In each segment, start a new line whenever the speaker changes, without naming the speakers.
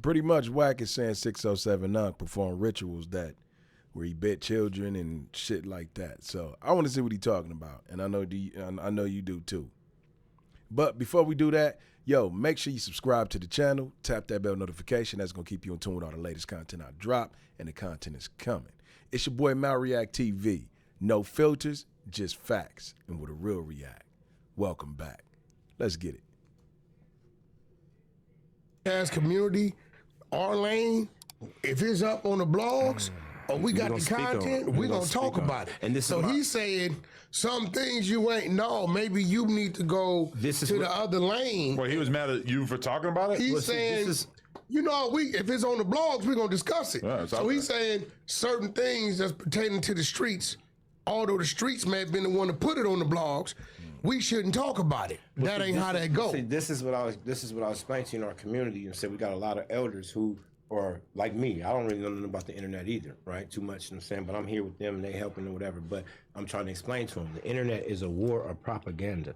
pretty much Wack is saying 607 Nunk perform rituals where he bit children and shit like that. So I want to see what he's talking about, and I know you do too. But before we do that, yo, make sure you subscribe to the channel, tap that bell notification. That's gonna keep you in tune with all the latest content I drop, and the content is coming. It's your boy MalReactTV. No filters, just facts, and with a real react. Welcome back. Let's get it.
As community, our lane, if it's up on the blogs or we got the content, we're gonna talk about it. And this so he's saying some things you ain't know. Maybe you need to go to the other lane.
Well, he was mad at you for talking about it?
He's saying, you know, if it's on the blogs, we're gonna discuss it. So he's saying certain things that's pertaining to the streets, although the streets may have been the one to put it on the blogs, we shouldn't talk about it. That ain't how that goes.
See, this is what I was explaining to you in our community, and said we got a lot of elders who are like me. I don't really know nothing about the internet either, right? Too much, you know what I'm saying? But I'm here with them and they helping or whatever. But I'm trying to explain to them the internet is a war of propaganda.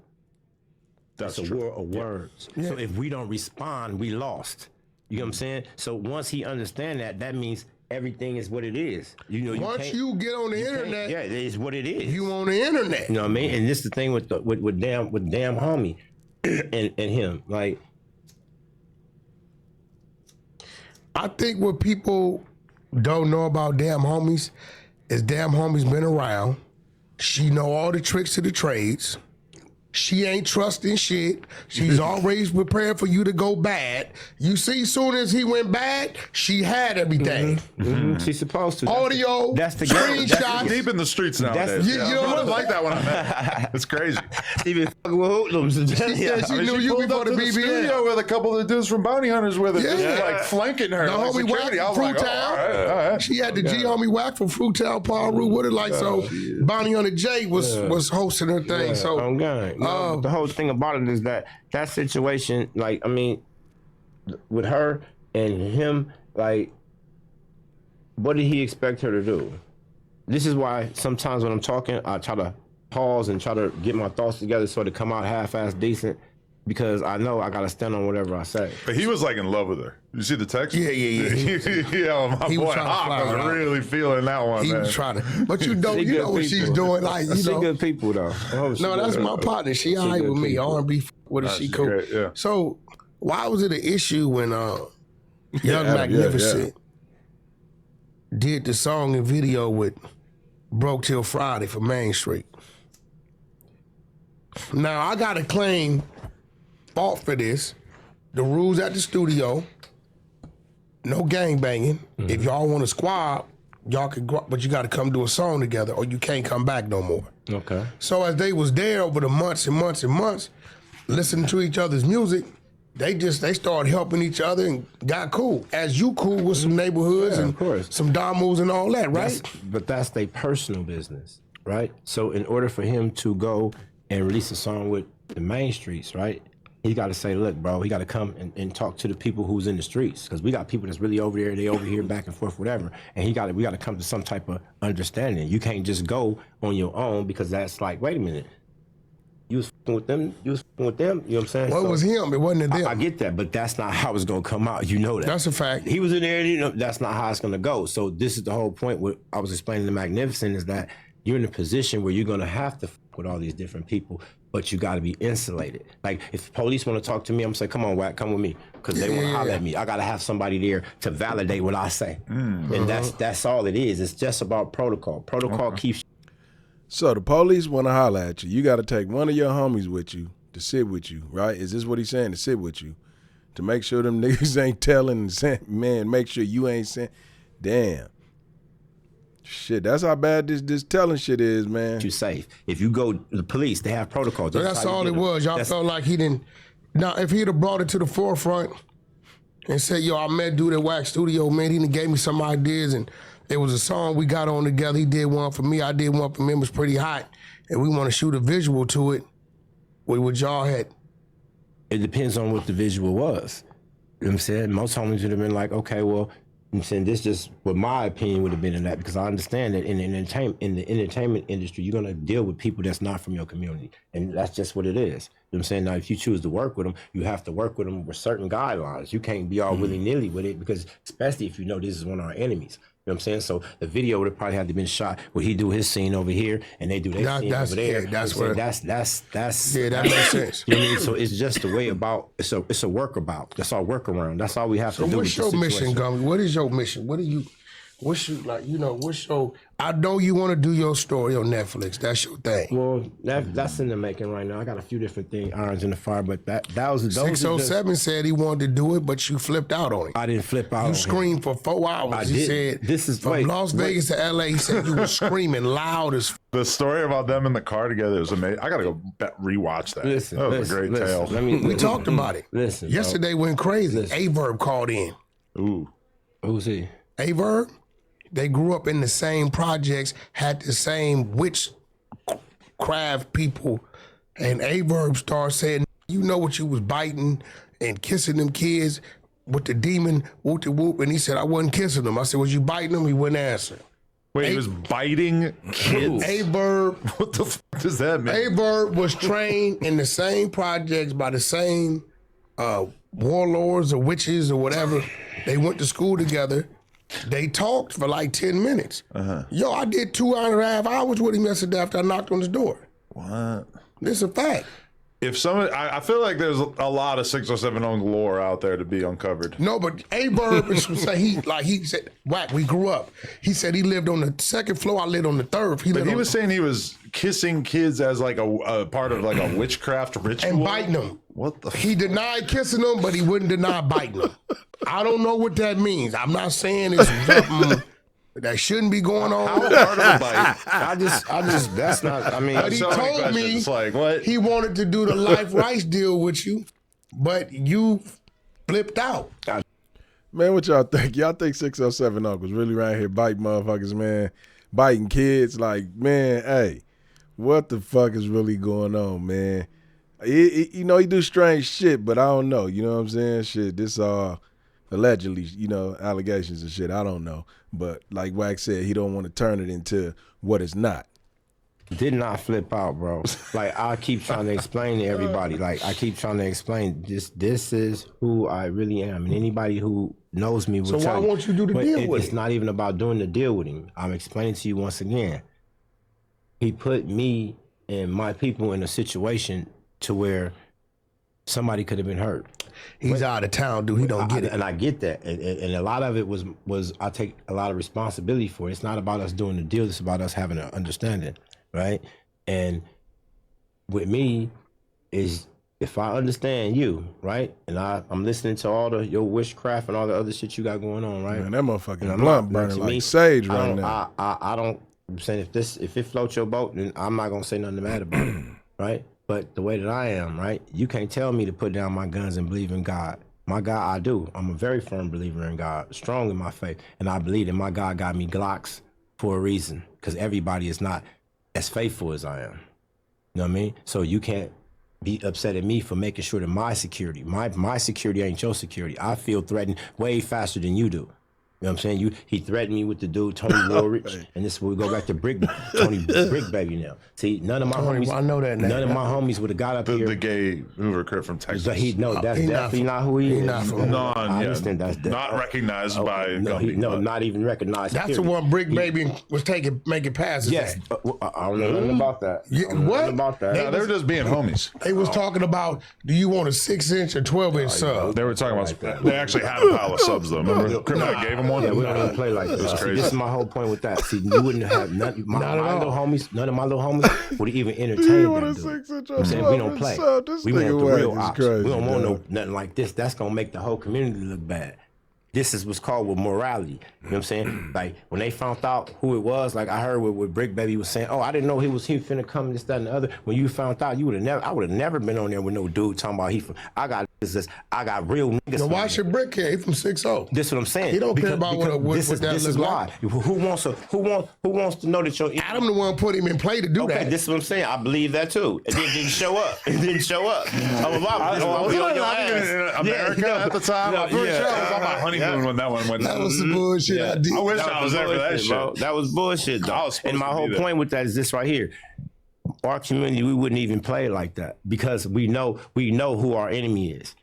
It's a war of words. Yeah. So if we don't respond, we lost. You know what I'm saying? So once he understands that, that means everything is what it is. You know,
once you get on the internet,
yeah, it is what it is.
You on the internet.
You know what I mean? And this is the thing with damn homie and him. Like,
I think what people don't know about damn homies is damn homies been around. She know all the tricks to the trades. She ain't trusting shit. She's always prepared for you to go bad. You see, soon as he went bad, she had everything.
She's supposed to.
Audio,
that's the
screenshots.
That's deep in the streets nowadays.
You know
what? Like that when I met. It's crazy.
She been fucking with hoodlums.
She knew you before the BBL.
Studio with a couple of dudes from Bounty Hunters with it, just like flanking her.
The homie Wack from Fruitown.
All right.
She had the G homie Wack from Fruitown, Paul Root with it. Like so, Bounty Hunter J was hosting her thing. So
the whole thing about it is that situation, like, I mean, with her and him, like, what did he expect her to do? This is why sometimes when I'm talking, I try to pause and try to get my thoughts together so to come out half-ass decent, because I know I gotta stand on whatever I say.
But he was like in love with her. You see the text?
Yeah.
Yeah, my boy Hawk was really feeling that one,
He
man.
was trying to, but you know what she's doing. Like, you know,
good people though.
No, that's my partner. She all right with me. R&B with her, she cool.
Great, yeah.
So why was it an issue when Young Magnificent did the song and video with Broke Till Friday for Main Street? Now I gotta claim fault for this. The rules at the studio, no gang banging. If y'all want to squab, y'all can go, but you got to come do a song together or you can't come back no more.
Okay.
So as they was there over the months and months and months, listening to each other's music, they started helping each other and got cool. As you cool with some neighborhoods and some domos and all that, right?
But that's their personal business, right? So in order for him to go and release a song with the Main Streets, right? He got to say, look, bro, he got to come and talk to the people who's in the streets, because we got people that's really over there, they over here, back and forth, whatever. And we got to come to some type of understanding. You can't just go on your own, because that's like, wait a minute, you was with them, you know what I'm saying?
Well, it was him, it wasn't them.
I get that, but that's not how it's gonna come out. You know that.
That's a fact.
He was in there, you know, that's not how it's gonna go. So this is the whole point. What I was explaining to Magnificent is that you're in a position where you're gonna have to with all these different people, but you got to be insulated. Like, if the police want to talk to me, I'm gonna say, come on, Wack, come with me, because they want to holler at me. I got to have somebody there to validate what I say. And that's all it is. It's just about protocol. Protocol keeps.
So the police want to holler at you. You got to take one of your homies with you to sit with you, right? Is this what he's saying, to sit with you? To make sure them niggas ain't telling and saying, man, make sure you ain't saying, damn. Shit, that's how bad this telling shit is, man.
You safe. If you go to the police, they have protocols.
That's all it was. Y'all felt like he didn't. Now, if he'd have brought it to the forefront and said, yo, I met dude at Wack Studio, man, he done gave me some ideas, and it was a song we got on together. He did one for me, I did one for him. It was pretty hot, and we want to shoot a visual to it. What y'all had?
It depends on what the visual was. You know what I'm saying? Most homies would have been like, okay, well, I'm saying this just what my opinion would have been in that, because I understand that in the entertainment industry, you're gonna deal with people that's not from your community, and that's just what it is. You know what I'm saying? Now, if you choose to work with them, you have to work with them with certain guidelines. You can't be all willy-nilly with it, because especially if you know this is one of our enemies. You know what I'm saying? So the video would have probably had to been shot where he do his scene over here and they do their scene over there.
Yeah, that's what.
That's
yeah, that makes sense.
You know what I mean? So it's just a way about. It's a workabout. That's our workaround. That's all we have to do.
So what's your mission,
Gummy?
What is your mission? What do you? What's your like? You know, what's your? I know you want to do your story on Netflix. That's your thing.
Well, that's in the making right now. I got a few different irons in the fire, but that was those
607 said he wanted to do it, but you flipped out on it.
I didn't flip out.
You screamed for 4 hours. He said
this is
from Las Vegas to LA. He said you were screaming loud as.
The story about them in the car together was amazing. I gotta go rewatch that. That was a great tale.
We talked about it.
Listen,
yesterday went crazy. A-Verb called in.
Ooh,
who's he?
A-Verb. They grew up in the same projects, had the same witchcraft people, and A-Verb started saying, "You know what you was biting and kissing them kids with the demon whoop de whoop," and he said, "I wasn't kissing them." I said, "Was you biting them?" He wouldn't answer.
wait, he was biting kids.
A-Verb.
What the fuck does that mean?
A-Verb was trained in the same projects by the same warlords or witches or whatever. They went to school together. They talked for like 10 minutes. Yo, I did 2.5 hours with him yesterday after I knocked on his door.
What?
This is a fact.
If somebody, I feel like there's a lot of 607 on lore out there to be uncovered.
No, but A-Verb say he said, Wack, we grew up. He said he lived on the second floor. I lived on the third.
But he was saying he was kissing kids as like a part of like a witchcraft ritual
and biting them.
What the?
He denied kissing them, but he wouldn't deny biting them. I don't know what that means. I'm not saying it's something that shouldn't be going on.
How hard of a bite?
I just, that's not, I mean.
But he told me
like, what?
he wanted to do the life rights deal with you, but you flipped out.
Man, what y'all think? Y'all think 607 Uncles really right here biting motherfuckers, man? Biting kids? Like, man, hey, what the fuck is really going on, man? You know, he do strange shit, but I don't know. You know what I'm saying? Shit, this allegedly, you know, allegations and shit. I don't know. But like Wack said, he don't want to turn it into what it's not.
Did not flip out, bro. Like, I keep trying to explain to everybody. Like, I keep trying to explain this is who I really am. And anybody who knows me will
So
tell
why won't you do the deal with him?
It's not even about doing the deal with him. I'm explaining to you once again. He put me and my people in a situation to where somebody could have been hurt.
He's out of town, dude. He don't get it.
And I get that. And a lot of it was I take a lot of responsibility for it. It's not about us doing the deal. It's about us having an understanding, right? And with me is if I understand you, right? And I'm listening to all your witchcraft and all the other shit you got going on, right?
Man, that motherfucking blunt burning like sage right now.
I don't, I'm saying if it floats your boat, then I'm not gonna say nothing bad about it, right? But the way that I am, right? You can't tell me to put down my guns and believe in God. My God, I do. I'm a very firm believer in God, strong in my faith. And I believe that my God got me Glocks for a reason, because everybody is not as faithful as I am. You know what I mean? So you can't be upset at me for making sure that my security ain't your security. I feel threatened way faster than you do. You know what I'm saying? He threatened me with the dude, Tony Woolrich, and this is where we go back to Tony Brick Baby now. See, none of my homies,
I know that name.
None of my homies would have got up here.
The gay Hoover Crip from Texas.
That's definitely not who he is.
I understand that's not recognized by Gumby.
Not even recognized.
That's the one Brick Baby was making passes.
Yes, I don't know nothing about that.
What?
About that.
No, they were just being homies.
They was talking about, do you want a 6-inch or 12-inch sub?
They were talking about, they actually had a pile of subs though. Remember? Crip gave them one.
Yeah, we don't even play like that. See, this is my whole point with that. See, you wouldn't have none of my little homies would even entertain that dude. I'm saying we don't play. We want the real ops. We don't want nothing like this. That's gonna make the whole community look bad. This is what's called with morality. You know what I'm saying? Like when they found out who it was, like I heard what Brick Baby was saying, oh, I didn't know he finna come, this, that, and the other. When you found out, I would have never been on there with no dude talking about I got real niggas.
Now why should Brick care? He from 6-0.
This is what I'm saying.
He don't care about what
this
that
is why. Who wants to know that your
Adam the one put him in play to do that.
This is what I'm saying. I believe that too. It didn't show up. It didn't show up.
I was in America at the time. I'm pretty sure I was talking about Honey moon when that one went.
That was some bullshit.
Yeah.
I did.
I wish I was there for that
bullshit,
shit.
bro. That was bullshit,
I
though.
was supposed
And my
to be
whole
there.
point with that is this right here. Our community, we wouldn't even play like that because we know who our enemy is,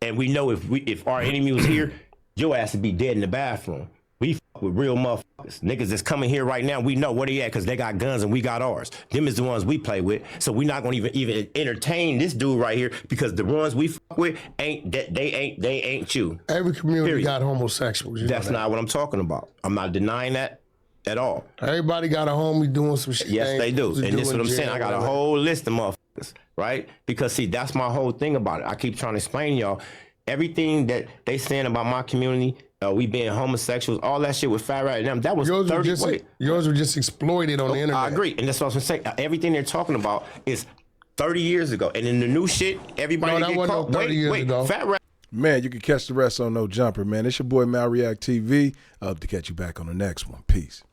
and we know if our enemy was here, your ass would be dead in the bathroom. We fuck with real motherfuckers, niggas that's coming here right now. We know where they at because they got guns and we got ours. Them is the ones we play with, so we're not gonna even entertain this dude right here because the ones we fuck with they ain't you.
Every community
Period.
got homosexuals. You
That's
know that.
not what I'm talking about. I'm not denying that at all.
Everybody got a homie doing some shit.
Yes, they do.
supposed to
And this is
in
what I'm saying.
jail,
I got a
whatever.
whole list of motherfuckers, right? Because see, that's my whole thing about it. I keep trying to explain to y'all everything that they saying about my community, we being homosexuals, all that shit with Fat Rat and them. That was
Yours
30.
yours were just exploited on the internet.
I agree, and that's what I'm saying. Everything they're talking about is 30 years ago, and in the new shit, everybody
No, that
get
wasn't
caught.
no 30 years ago.
Fat Rat.
Man, you can catch the rest on No Jumper, man. It's your boy MalReactTV. I hope to catch you back on the next one. Peace.